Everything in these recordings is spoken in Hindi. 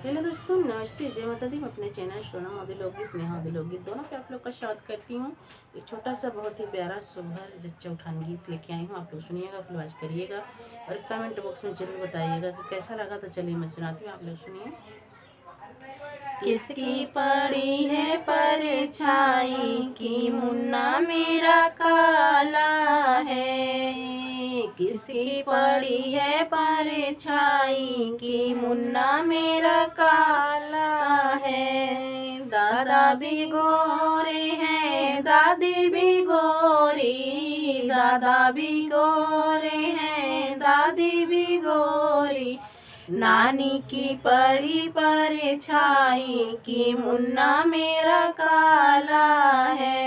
हेलो दोस्तों, नमस्ते, जय माता दी। मैं अपने चैनल सोनम मोदी लोकगीत, नेहा मोदी लोकगीत दोनों पे आप लोग का स्वागत करती हूँ। एक छोटा सा बहुत ही प्यारा सुभर जच्चा उठान गीत लेके आई हूँ। आप लोग सुनिएगा, फिर वाच करिएगा और कमेंट बॉक्स में जरूर बताइएगा कि कैसा लगा। तो चलिए मैं सुनाती हूँ, आप लोग सुनिए। किसकी पड़ी है परछाई कि मुन्ना मेरा काला है। किसकी पड़ी है परछाई कि मुन्ना मेरा काला है। दादा भी गोरे हैं, दादी भी गोरी, दादा भी गोरे हैं, दादी भी गोरी। नानी की पड़ी परछाई कि मुन्ना मेरा काला है।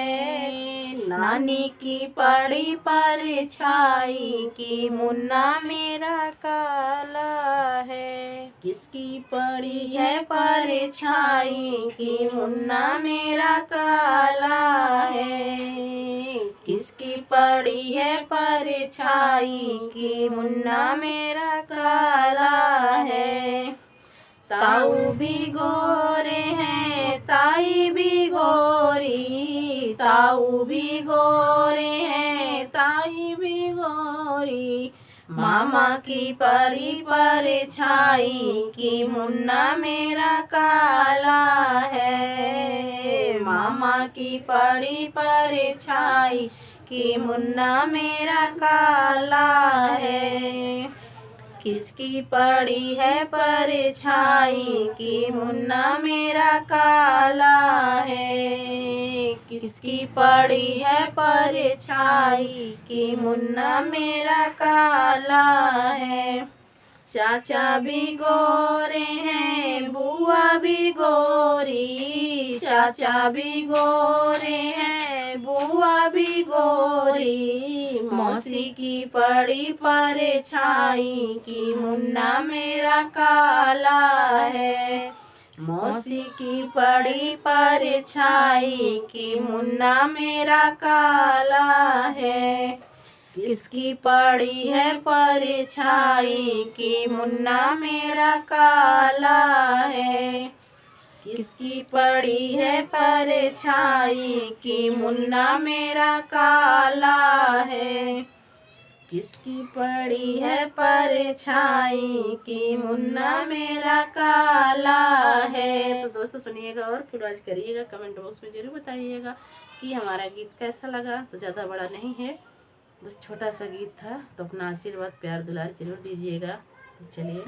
नानी की पड़ी परछाई कि मुन्ना मेरा काला है। किसकी पड़ी है परछाई कि मुन्ना मेरा काला है। किसकी पड़ी है परछाई कि मुन्ना मेरा काला है। ताऊ भी गोरे हैं, ताई भी गोरी, ताऊ भी गोरे हैं, ताई भी गोरी। मामा की पड़ी परछाई कि मुन्ना मेरा काला है। मामा की पड़ी परछाई कि मुन्ना मेरा काला है। किसकी पड़ी है परछाई कि मुन्ना मेरा काला है। किसकी पड़ी है परछाई कि मुन्ना मेरा काला है। चाचा भी गोरे हैं, बुआ भी गोरी, चाचा भी गोरे हैं, बुआ भी गोरी। मौसी की पड़ी परछाई कि मुन्ना मेरा काला है। मौसी की पड़ी परछाई कि मुन्ना मेरा काला है। किसकी पड़ी है परछाई कि मुन्ना मेरा काला है। किसकी पड़ी है परछाई कि मुन्ना मेरा काला है। किसकी पड़ी है परछाई कि मुन्ना मेरा काला है। तो दोस्तों सुनिएगा और फिर वाच करिएगा, कमेंट बॉक्स में जरूर बताइएगा कि हमारा गीत कैसा लगा। तो ज़्यादा बड़ा नहीं है, बस छोटा सा गीत था। तो अपना आशीर्वाद, प्यार, दुलार जरूर दीजिएगा। तो चलिए।